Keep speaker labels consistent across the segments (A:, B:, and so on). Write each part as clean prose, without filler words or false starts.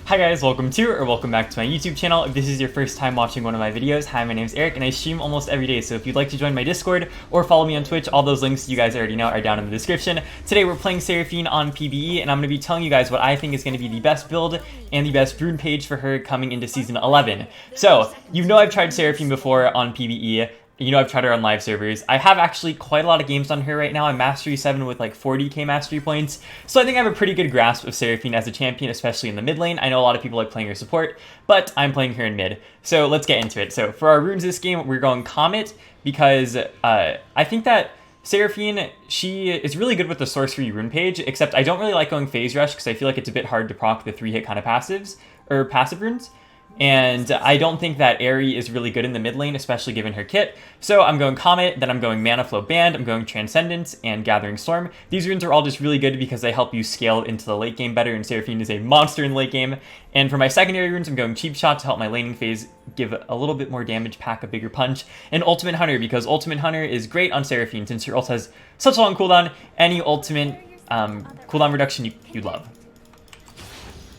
A: Hi guys, welcome to or welcome back to my YouTube channel. If this is your first time watching one of my videos, hi, my name is Eric and I stream almost every day. So if you'd like to join my Discord or follow me on Twitch, all those links you guys already know are down in the description. Today we're playing Seraphine on PvE and I'm going to be telling you guys what I think is going to be the best build and the best Rune page for her coming into Season 11. So, you know I've tried Seraphine before on PvE. You know I've tried her on live servers. I have actually quite a lot of games on her right now. I'm Mastery 7 with like 40k mastery points. So I think I have a pretty good grasp of Seraphine as a champion, especially in the mid lane. I know a lot of people like playing her support, but I'm playing her in mid. So let's get into it. So for our runes this game, we're going Comet because I think that Seraphine, she is really good with the sorcery rune page, except I don't really like going Phase Rush because I feel like it's a bit hard to proc the 3-hit kind of passives, or passive runes. And I don't think that Aerie is really good in the mid lane, especially given her kit. So I'm going Comet, then I'm going Mana Flow Band, I'm going Transcendence, and Gathering Storm. These runes are all just really good because they help you scale into the late game better, and Seraphine is a monster in the late game. And for my secondary runes, I'm going Cheap Shot to help my laning phase give a little bit more damage, pack a bigger punch, and Ultimate Hunter, because Ultimate Hunter is great on Seraphine since her ult has such a long cooldown. Any ultimate cooldown reduction you'd love.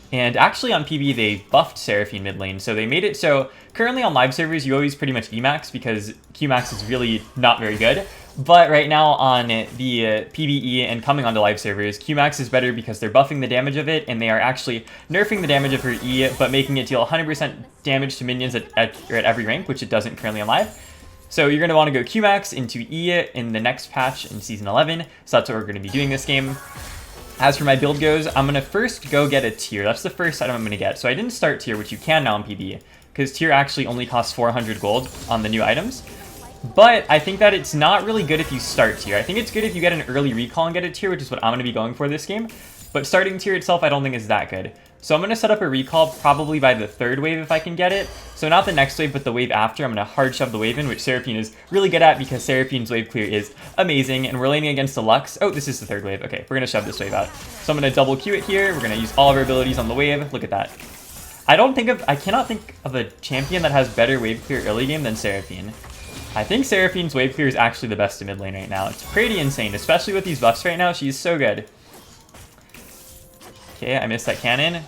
A: And actually on PB, they buffed Seraphine mid lane, so they made it so currently on live servers, you always pretty much Emax because Qmax is really not very good. But right now on the PvE and coming onto live servers, Qmax is better because they're buffing the damage of it, and they are actually nerfing the damage of her E, but making it deal 100% damage to minions at every rank, which it doesn't currently on live. So you're going to want to go Qmax into E in the next patch in Season 11, so that's what we're going to be doing this game. As for my build goes, I'm going to first go get a tier. That's the first item I'm going to get. So I didn't start tier, which you can now in PB, because tier actually only costs 400 gold on the new items. But I think that it's not really good if you start tier. I think it's good if you get an early recall and get a tier, which is what I'm going to be going for this game. But starting tier itself, I don't think is that good. So I'm going to set up a recall probably by the third wave if I can get it. So not the next wave, but the wave after. I'm going to hard shove the wave in, which Seraphine is really good at because Seraphine's wave clear is amazing. And we're laning against the Lux. Oh, this is the third wave. Okay, we're going to shove this wave out. So I'm going to double Q it here. We're going to use all of our abilities on the wave. Look at that. I cannot think of a champion that has better wave clear early game than Seraphine. I think Seraphine's wave clear is actually the best in mid lane right now. It's pretty insane, especially with these buffs right now. She's so good. Okay, I missed that cannon.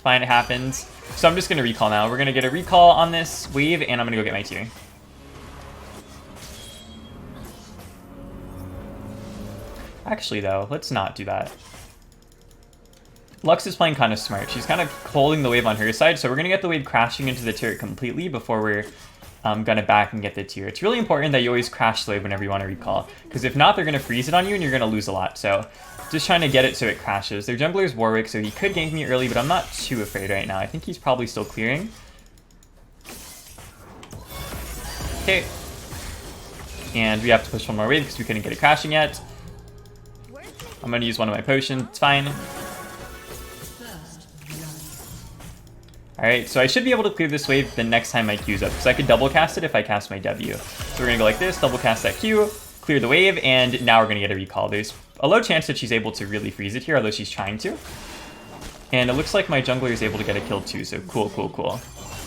A: Fine, it happens. So I'm just going to recall now. We're going to get a recall on this wave, and I'm going to go get my tier. Actually, though, let's not do that. Lux is playing kind of smart. She's kind of holding the wave on her side, so we're going to get the wave crashing into the turret completely before we're going to back and get the tier. It's really important that you always crash the wave whenever you want to recall, because if not, they're going to freeze it on you, and you're going to lose a lot. So just trying to get it so it crashes. Their jungler is Warwick, so he could gank me early, but I'm not too afraid right now. I think he's probably still clearing. Okay. And we have to push one more wave because we couldn't get it crashing yet. I'm going to use one of my potions. It's fine. Alright, so I should be able to clear this wave the next time my Q's up, because I could double cast it if I cast my W. So we're going to go like this, double cast that Q, clear the wave, and now we're going to get a recall. There's a low chance that she's able to really freeze it here, although she's trying to. And it looks like my jungler is able to get a kill too, so cool, cool, cool.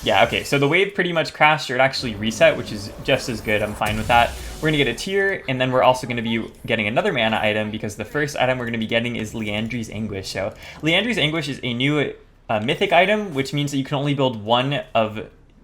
A: Yeah, okay, so the wave pretty much crashed, or it actually reset, which is just as good. I'm fine with that. We're going to get a tier, and then we're also going to be getting another mana item, because the first item we're going to be getting is Liandry's Anguish. So Liandry's Anguish is a new mythic item, which means that you can only build one of,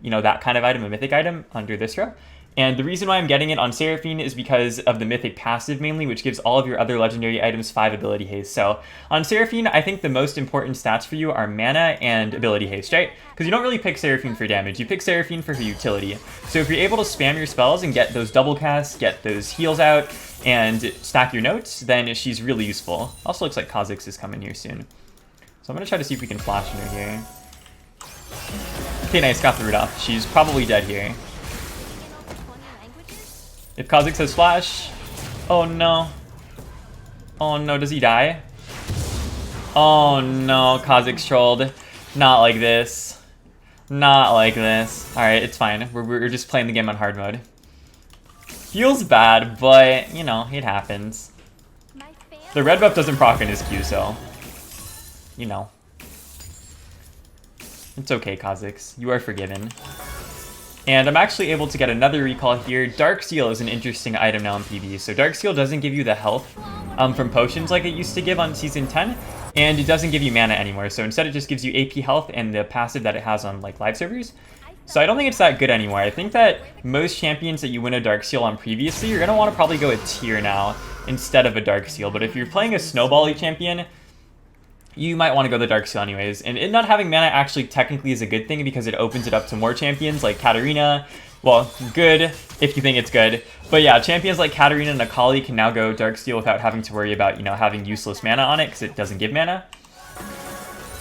A: that kind of item, a mythic item, under this row. And the reason why I'm getting it on Seraphine is because of the mythic passive mainly, which gives all of your other legendary items 5 ability haste. So on Seraphine, I think the most important stats for you are mana and ability haste, right? Because you don't really pick Seraphine for damage, you pick Seraphine for her utility. So if you're able to spam your spells and get those double casts, get those heals out, and stack your notes, then she's really useful. Also looks like Kha'Zix is coming here soon. So I'm going to try to see if we can flash in her here. Okay, nice, got the root off. She's probably dead here. If Kha'Zix has flash... Oh no. Oh no, does he die? Oh no, Kha'Zix trolled. Not like this. Not like this. Alright, it's fine. We're just playing the game on hard mode. Feels bad, but, it happens. The red buff doesn't proc in his Q, so... It's okay, Kha'Zix. You are forgiven. And I'm actually able to get another recall here. Dark Seal is an interesting item now in PB. So Dark Seal doesn't give you the health from potions like it used to give on Season 10. and it doesn't give you mana anymore. So instead it just gives you AP health and the passive that it has on like live servers. So I don't think it's that good anymore. I think that most champions that you win a Darksteel on previously, you're going to want to probably go a tier now instead of a Darksteel. But if you're playing a Snowball-y champion, you might want to go the Darksteel anyways. And it not having mana actually technically is a good thing because it opens it up to more champions like Katarina. Well, good if you think it's good. But yeah, champions like Katarina and Akali can now go Darksteel without having to worry about, you know, having useless mana on it because it doesn't give mana.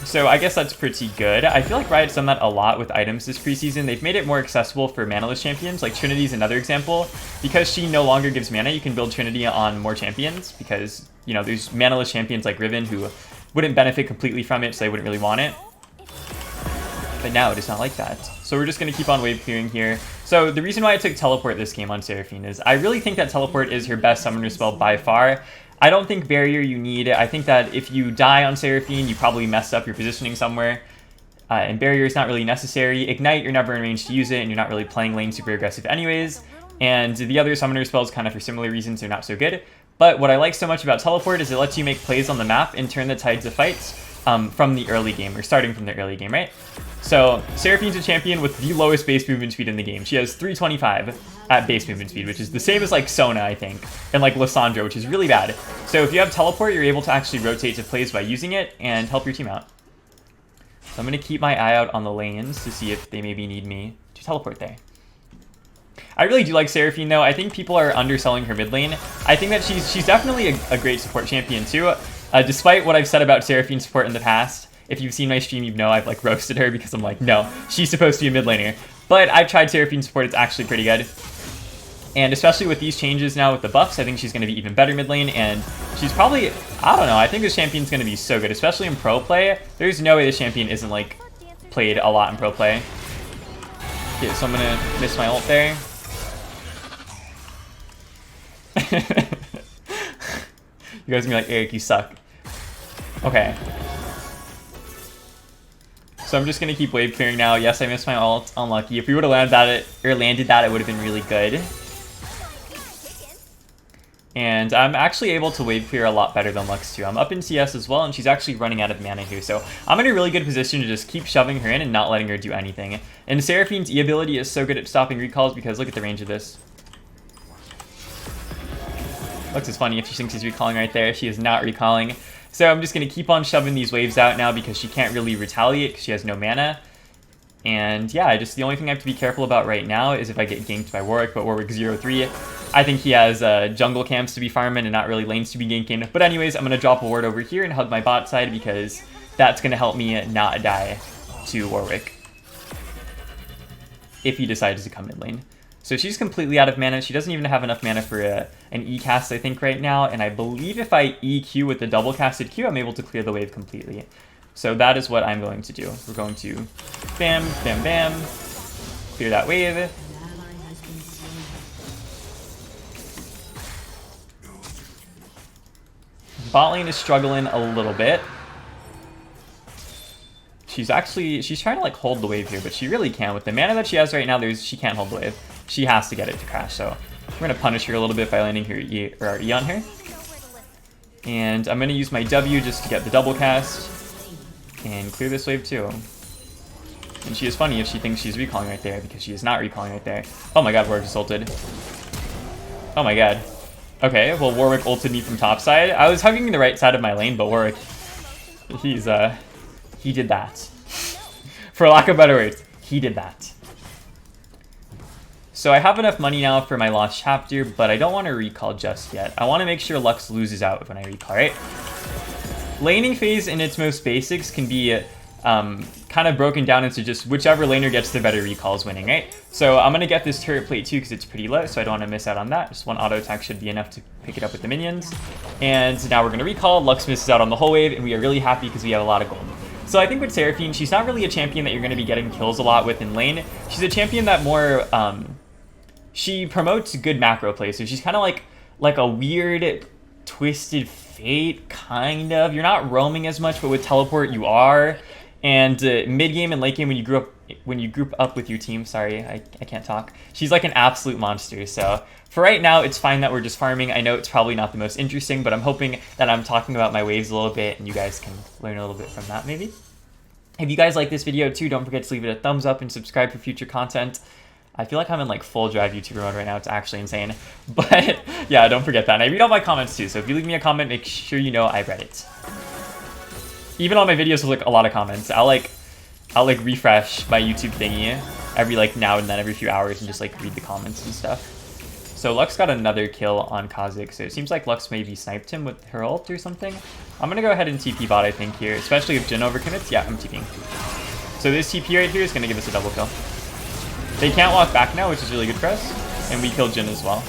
A: So I guess that's pretty good. I feel like Riot's done that a lot with items this preseason. They've made it more accessible for manaless champions. Like Trinity's another example. Because she no longer gives mana, you can build Trinity on more champions. Because, you know, there's manaless champions like Riven who wouldn't benefit completely from it, so they wouldn't really want it. But now it is not like that. So we're just going to keep on wave clearing here. So the reason why I took Teleport this game on Seraphine is I really think that Teleport is her best summoner spell by far. I don't think Barrier you need. I think that if you die on Seraphine, you probably messed up your positioning somewhere. And Barrier is not really necessary. Ignite, you're never in range to use it, and you're not really playing lane super aggressive anyways. And the other summoner spells, kind of for similar reasons, are not so good. But what I like so much about Teleport is it lets you make plays on the map and turn the tides of fights from the early game, or starting from the early game, right? So Seraphine's a champion with the lowest base movement speed in the game. She has 325 at base movement speed, which is the same as like Sona, I think, and like Lissandra, which is really bad. So if you have Teleport, you're able to actually rotate to plays by using it and help your team out. So I'm going to keep my eye out on the lanes to see if they maybe need me to teleport there. I really do like Seraphine though. I think people are underselling her mid lane. I think that she's definitely a great support champion too. Despite what I've said about Seraphine support in the past, if you've seen my stream, you know I've like roasted her because I'm like, no, she's supposed to be a mid laner. But I've tried Seraphine support, it's actually pretty good. And especially with these changes now with the buffs, I think she's going to be even better mid lane. And she's probably, I don't know, I think this champion's going to be so good, especially in pro play. There's no way this champion isn't like played a lot in pro play. Okay, so I'm going to miss my ult there. You guys are gonna be like, Eric, you suck. Okay. So I'm just gonna keep wave clearing now. Yes, I missed my ult. Unlucky. If we would have landed that, it would have been really good. And I'm actually able to wave clear a lot better than Lux too. I'm up in CS as well, and she's actually running out of mana here. So I'm in a really good position to just keep shoving her in and not letting her do anything. And Seraphine's E ability is so good at stopping recalls because look at the range of this. Lux is funny if she thinks she's recalling right there. She is not recalling. So I'm just going to keep on shoving these waves out now because she can't really retaliate because she has no mana. And yeah, just the only thing I have to be careful about right now is if I get ganked by Warwick, but Warwick 0-3. I think he has jungle camps to be farming and not really lanes to be ganking. But anyways, I'm going to drop a ward over here and hug my bot side because that's going to help me not die to Warwick if he decides to come in lane. So she's completely out of mana. She doesn't even have enough mana for an E cast, I think, right now. And I believe if I EQ with the double casted Q, I'm able to clear the wave completely. So that is what I'm going to do. We're going to bam, bam, bam, clear that wave. Bot lane is struggling a little bit. She's trying to like hold the wave here, but she really can't. With the mana that she has right now, she can't hold the wave. She has to get it to crash, so we're going to punish her a little bit by landing her our E on her. And I'm going to use my W just to get the double cast and clear this wave too. And she is funny if she thinks she's recalling right there because she is not recalling right there. Oh my god, Warwick just ulted. Oh my god. Okay, well Warwick ulted me from top side. I was hugging the right side of my lane, but Warwick, he did that. For lack of better words, he did that. So I have enough money now for my lost chapter, but I don't want to recall just yet. I want to make sure Lux loses out when I recall, right? Laning phase in its most basics can be kind of broken down into just whichever laner gets the better recalls winning, right? So I'm going to get this turret plate too because it's pretty low, so I don't want to miss out on that. Just one auto attack should be enough to pick it up with the minions. And now we're going to recall. Lux misses out on the whole wave, and we are really happy because we have a lot of gold. So I think with Seraphine, she's not really a champion that you're going to be getting kills a lot with in lane. She's a champion that more... she promotes good macro play, so she's kind of like a weird, twisted fate, kind of. You're not roaming as much, but with teleport you are. And mid game and late game, when you group up with your team, sorry, I can't talk. She's like an absolute monster. So for right now, it's fine that we're just farming. I know it's probably not the most interesting, but I'm hoping that I'm talking about my waves a little bit, and you guys can learn a little bit from that maybe. If you guys like this video too, don't forget to leave it a thumbs up and subscribe for future content. I feel like I'm in like full drive YouTuber mode right now. It's actually insane. But yeah, don't forget that. And I read all my comments too. So if you leave me a comment, make sure you know I read it. Even on my videos with like a lot of comments, I'll refresh my YouTube thingy every like now and then, every few hours, and just like read the comments and stuff. So Lux got another kill on Kha'Zix. So it seems like Lux maybe sniped him with her ult or something. I'm gonna go ahead and TP bot, I think, here, especially if Jhin overcommits. Yeah, I'm TPing. So this TP right here is gonna give us a double kill. They can't walk back now, which is really good for us. And we killed Jhin as well.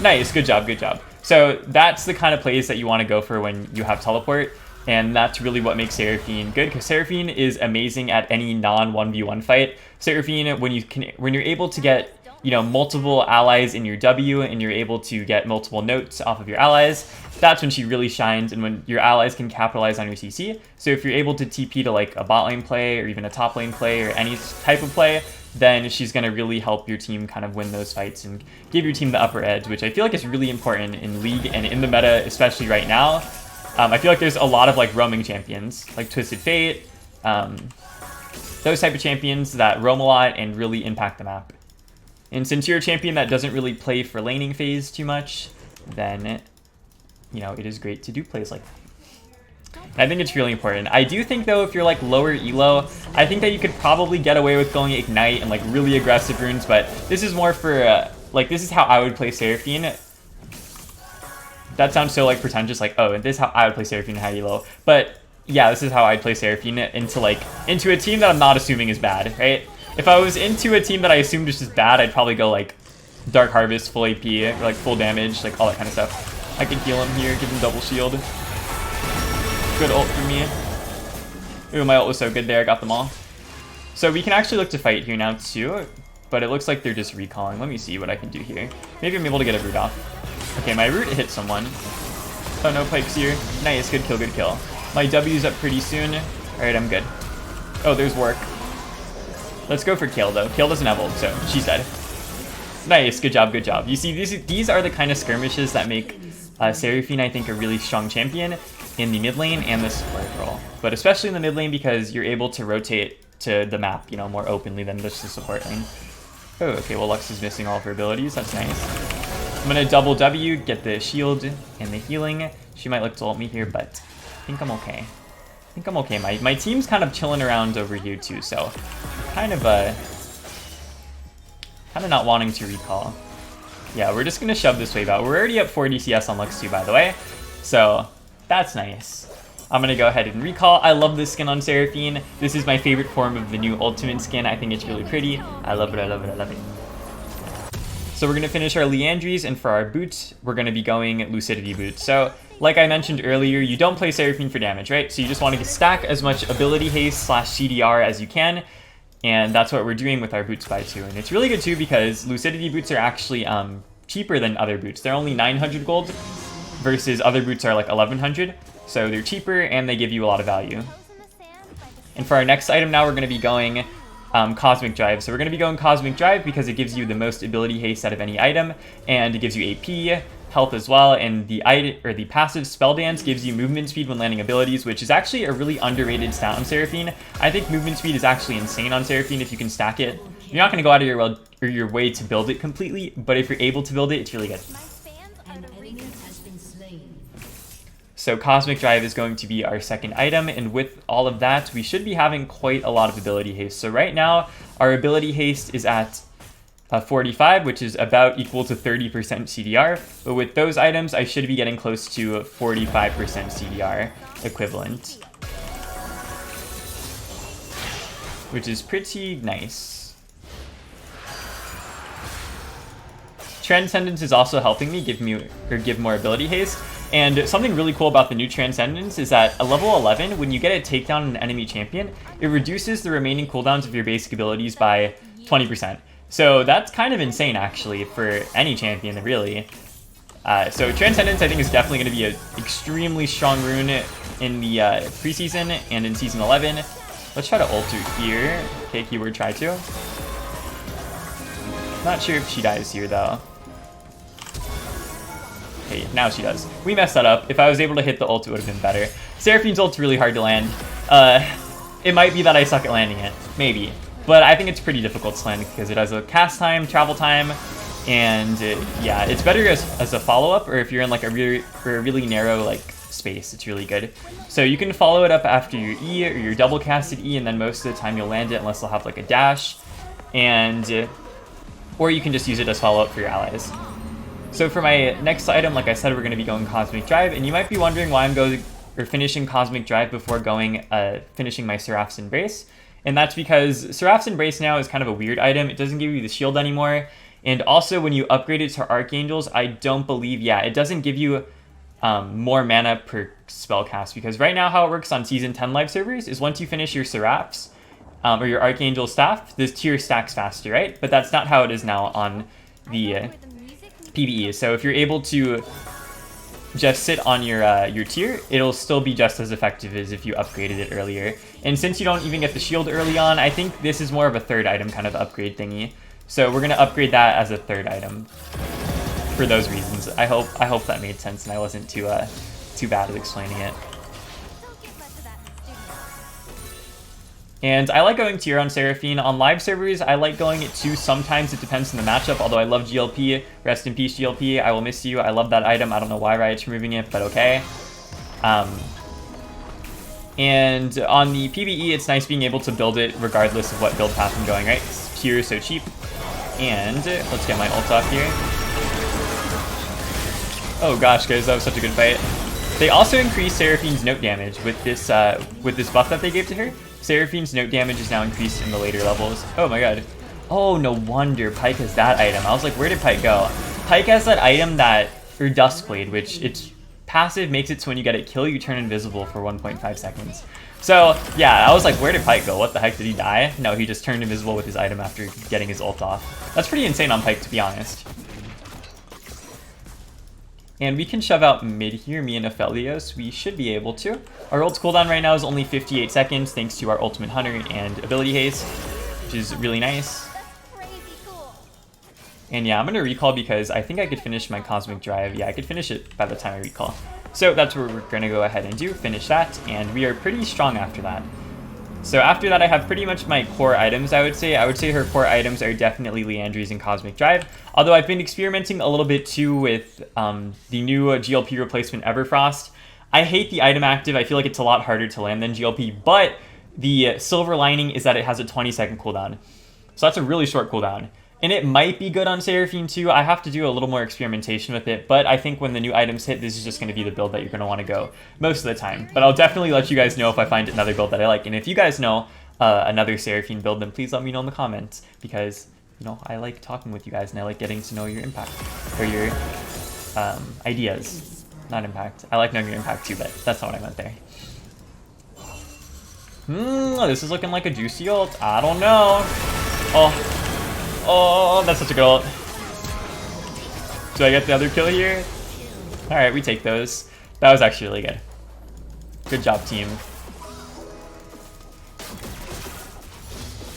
A: Nice, good job, good job. So that's the kind of plays that you want to go for when you have teleport. And that's really what makes Seraphine good, because Seraphine is amazing at any non-1v1 fight. Seraphine, when you're able to get, you know, multiple allies in your W, and you're able to get multiple notes off of your allies, that's when she really shines, and when your allies can capitalize on your CC. So if you're able to TP to like a bot lane play, or even a top lane play, or any type of play, then she's going to really help your team kind of win those fights and give your team the upper edge, which I feel like is really important in League and in the meta, especially right now. I feel like there's a lot of like roaming champions, like Twisted Fate, those type of champions that roam a lot and really impact the map. And since you're a champion that doesn't really play for laning phase too much, then, you know, it is great to do plays like that. And I think it's really important. I do think, though, if you're like lower elo, I think that you could probably get away with going Ignite and like really aggressive runes, but this is more for, like, this is how I would play Seraphine. That sounds so like pretentious, like, oh, this is how I would play Seraphine high elo. But yeah, this is how I'd play Seraphine into a team that I'm not assuming is bad, right? If I was into a team that I assumed is just bad, I'd probably go like Dark Harvest, full AP, or like full damage, like all that kind of stuff. I can heal him here, give him double shield. Good ult for me. Ooh, my ult was so good there, I got them all. So we can actually look to fight here now too, but it looks like they're just recalling. Let me see what I can do here. Maybe I'm able to get a root off. Okay, my root hit someone. Oh, no pipes here. Nice, good kill, good kill. My W's up pretty soon. Alright, I'm good. Oh, there's work. Let's go for Kayle, though. Kayle doesn't have ult, so she's dead. Nice, good job, good job. You see, these are the kind of skirmishes that make Seraphine, I think, a really strong champion in the mid lane and the support role. But especially in the mid lane, because you're able to rotate to the map, you know, more openly than just the support lane. Oh, okay, well, Lux is missing all of her abilities. That's nice. I'm gonna double W, get the shield and the healing. She might look to ult me here, but I think I'm okay. I think I'm okay. My team's kind of chilling around over here too, so kind of not wanting to recall. Yeah, we're just gonna shove this wave out. We're already at 4 DCS on Lux too, by the way, so that's nice. I'm gonna go ahead and recall. I love this skin on Seraphine. This is my favorite form of the new ultimate skin. I think it's really pretty. I love it, I love it, I love it. So we're gonna finish our Liandry's, and for our boots, we're gonna be going Lucidity boots. So, like I mentioned earlier, you don't play Seraphine for damage, right? So you just want to stack as much ability haste / CDR as you can, and that's what we're doing with our boots by 2. And it's really good too, because Lucidity boots are actually cheaper than other boots. They're only 900 gold, versus other boots are like 1100. So they're cheaper, and they give you a lot of value. And for our next item now, we're going to be going Cosmic Drive. So we're going to be going Cosmic Drive because it gives you the most ability haste out of any item, and it gives you AP, health as well, and the passive Spell Dance gives you movement speed when landing abilities, which is actually a really underrated stat on Seraphine. I think movement speed is actually insane on Seraphine if you can stack it. You're not going to go out of your way to build it completely, but if you're able to build it, it's really good. So Cosmic Drive is going to be our second item, and with all of that, we should be having quite a lot of ability haste. So right now, our ability haste is at 45, which is about equal to 30% CDR, but with those items, I should be getting close to 45% CDR equivalent, which is pretty nice. Transcendence is also helping me give more ability haste. And something really cool about the new Transcendence is that at level 11, when you get a takedown on an enemy champion, it reduces the remaining cooldowns of your basic abilities by 20%. So that's kind of insane, actually, for any champion, really. So Transcendence, I think, is definitely going to be an extremely strong rune in the preseason and in Season 11. Let's try to ult here. Okay, keyword try to. Not sure if she dies here, though. Okay, now she does. We messed that up. If I was able to hit the ult, it would have been better. Seraphine's ult's really hard to land. It might be that I suck at landing it. Maybe. But I think it's pretty difficult to land because it has a cast time, travel time, and yeah, it's better as a follow-up, or if you're in like a really narrow like space, it's really good. So you can follow it up after your E or your double casted E, and then most of the time you'll land it unless they'll have like a dash, and or you can just use it as follow-up for your allies. So for my next item, like I said, we're going to be going Cosmic Drive, and you might be wondering why I'm finishing Cosmic Drive before finishing my Seraph's Embrace. And that's because Seraph's Embrace now is kind of a weird item. It doesn't give you the shield anymore. And also when you upgrade it to Archangels, I don't believe, yeah, it doesn't give you more mana per spell cast. Because right now how it works on Season 10 live servers is once you finish your Seraphs or your Archangel staff, this tier stacks faster, right? But that's not how it is now on the PvE. So if you're able to just sit on your tier, it'll still be just as effective as if you upgraded it earlier. And since you don't even get the shield early on, I think this is more of a third item kind of upgrade thingy. So we're gonna upgrade that as a third item for those reasons. I hope that made sense and I wasn't too bad at explaining it. And I like going tier on Seraphine. On live servers, I like going it too. Sometimes it depends on the matchup, although I love GLP. Rest in peace, GLP. I will miss you. I love that item. I don't know why Riot's removing it, but okay. And on the PvE, it's nice being able to build it regardless of what build path I'm going, right? Tier is so cheap. And let's get my ult off here. Oh gosh, guys, that was such a good fight. They also increased Seraphine's note damage with this buff that they gave to her. Seraphine's note damage is now increased in the later levels. Oh my god. Oh, no wonder Pyke has that item. I was like, where did Pyke go? Pyke has that item or Duskblade, which its passive makes it so when you get a kill, you turn invisible for 1.5 seconds. So, yeah, I was like, where did Pyke go? What the heck, did he die? No, he just turned invisible with his item after getting his ult off. That's pretty insane on Pyke, to be honest. And we can shove out mid here, me and Aphelios. We should be able to. Our ult's cooldown right now is only 58 seconds, thanks to our Ultimate Hunter and Ability Haste, which is really nice. And yeah, I'm going to recall because I think I could finish my Cosmic Drive. Yeah, I could finish it by the time I recall. So that's what we're going to go ahead and do, finish that, and we are pretty strong after that. So after that, I have pretty much my core items, I would say. I would say her core items are definitely Liandry's and Cosmic Drive. Although I've been experimenting a little bit too with the new GLP replacement Everfrost. I hate the item active. I feel like it's a lot harder to land than GLP, but the silver lining is that it has a 20-second cooldown. So that's a really short cooldown. And it might be good on Seraphine too. I have to do a little more experimentation with it, but I think when the new items hit, this is just going to be the build that you're going to want to go most of the time. But I'll definitely let you guys know if I find another build that I like. And if you guys know another Seraphine build, then please let me know in the comments, because, you know, I like talking with you guys and I like getting to know your impact or your ideas. Not impact. I like knowing your impact too, but that's not what I meant there. This is looking like a juicy ult. I don't know. Oh, that's such a good ult. Do I get the other kill here? Alright, we take those. That was actually really good. Good job, team.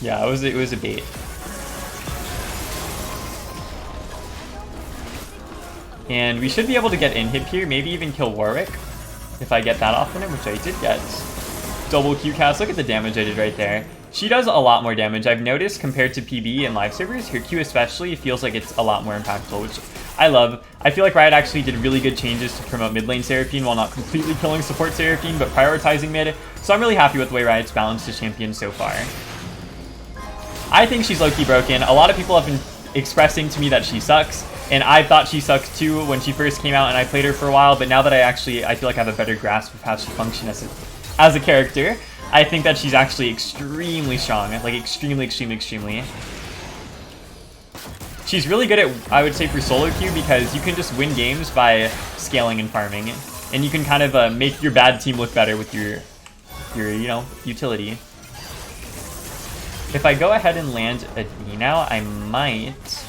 A: Yeah, it was a bait. And we should be able to get inhib here, maybe even kill Warwick. If I get that off on him, which I did get. Double Q cast, look at the damage I did right there. She does a lot more damage. I've noticed compared to PB and live servers, her Q especially feels like it's a lot more impactful, which I love. I feel like Riot actually did really good changes to promote mid lane Seraphine while not completely killing support Seraphine, but prioritizing mid. So I'm really happy with the way Riot's balanced the champion so far. I think she's low-key broken. A lot of people have been expressing to me that she sucks, and I thought she sucked too when she first came out and I played her for a while, but now that I feel like I have a better grasp of how she functions as a character, I think that she's actually extremely strong, like extremely. She's really good at, I would say, for solo queue, because you can just win games by scaling and farming, and you can kind of make your bad team look better with your you know, utility. If I go ahead and land a D now, I might.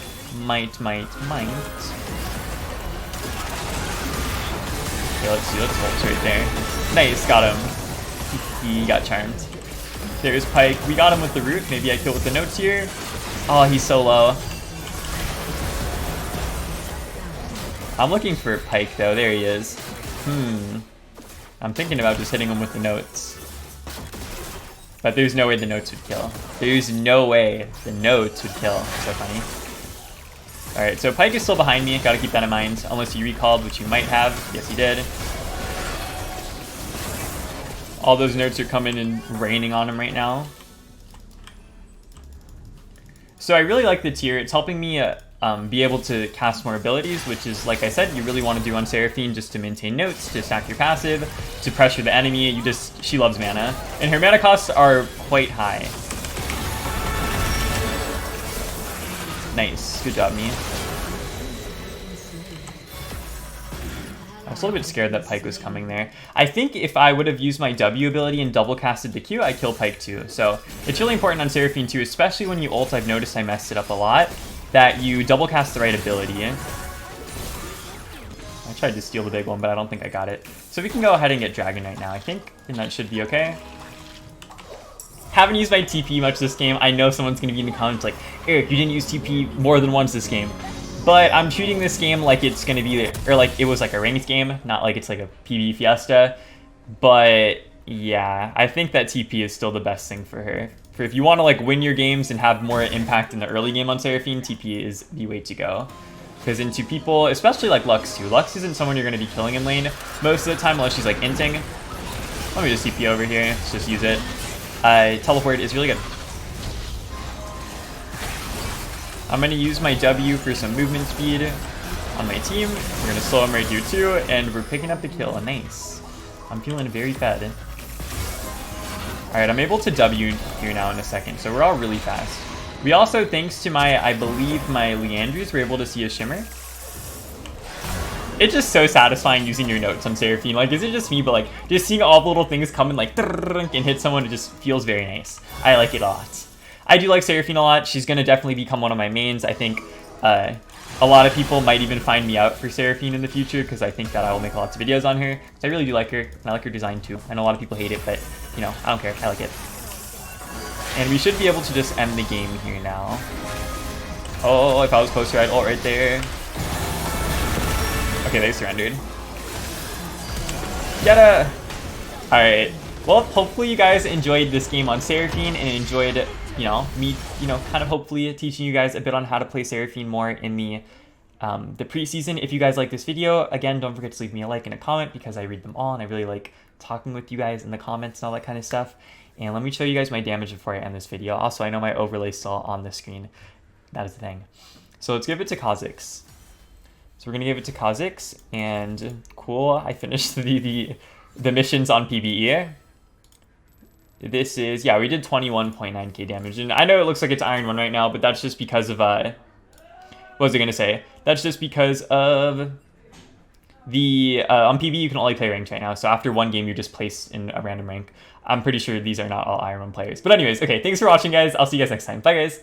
A: Okay, let's see. Let's ult right there. Nice, got him. He got charmed. There's Pyke. We got him with the root. Maybe I kill with the notes here. Oh, he's so low. I'm looking for Pyke though. There he is. I'm thinking about just hitting him with the notes. But there's no way the notes would kill. There's no way the notes would kill. So funny. Alright, so Pyke is still behind me. Gotta keep that in mind. Unless you recalled, which you might have. Yes, he did. All those notes are coming and raining on him right now. So I really like the tier. It's helping me be able to cast more abilities, which is, like I said, you really want to do on Seraphine just to maintain notes, to stack your passive, to pressure the enemy. She loves mana. And her mana costs are quite high. Nice. Good job, me. I was a little bit scared that Pyke was coming there. I think if I would have used my W ability and double casted the Q, I'd kill Pyke too. So it's really important on Seraphine too, especially when you ult. I've noticed I messed it up a lot, that you double cast the right ability. I tried to steal the big one, but I don't think I got it. So we can go ahead and get Dragon right now, I think, and that should be okay. Haven't used my TP much this game. I know someone's going to be in the comments like, Eric, you didn't use TP more than once this game. But I'm treating this game like it's going to be, or like it was like a ranked game, not like it's like a PvE fiesta. But yeah, I think that TP is still the best thing for her. For if you want to like win your games and have more impact in the early game on Seraphine, TP is the way to go. Because into people, especially like Lux too. Lux isn't someone you're going to be killing in lane most of the time unless she's like inting. Let me just TP over here. Let's just use it. Teleport is really good. I'm going to use my W for some movement speed on my team. We're going to slow him right here too, and we're picking up the kill. Nice. I'm feeling very fed. Alright, I'm able to W here now in a second, so we're all really fast. We also, thanks to my, I believe, my Leandries, we're able to see a shimmer. It's just so satisfying using your notes on Seraphine. Like, is it just me, but like, just seeing all the little things come and like, and hit someone, it just feels very nice. I like it a lot. I do like Seraphine a lot. She's going to definitely become one of my mains. I think a lot of people might even find me out for Seraphine in the future because I think that I will make lots of videos on her. So I really do like her, and I like her design too. I know a lot of people hate it, but, you know, I don't care. I like it. And we should be able to just end the game here now. Oh, if I was closer, I'd ult right there. Okay, they surrendered. Get her! Alright. Well, hopefully you guys enjoyed this game on Seraphine and enjoyed, you know, me, you know, kind of hopefully teaching you guys a bit on how to play Seraphine more in the preseason. If you guys like this video, again, don't forget to leave me a like and a comment because I read them all and I really like talking with you guys in the comments and all that kind of stuff. And let me show you guys my damage before I end this video. Also, I know my overlay's still on the screen. That is the thing. So let's give it to Kha'Zix. So we're gonna give it to Kha'Zix, and cool, I finished the missions on PvE. This is, yeah, we did 21.9k damage, and I know it looks like it's Iron 1 right now, but that's just because of, what was I gonna say? That's just because of the, on PvE you can only play ranked right now, so after one game you're just placed in a random rank. I'm pretty sure these are not all Iron 1 players. But anyways, okay, thanks for watching, guys. I'll see you guys next time. Bye, guys.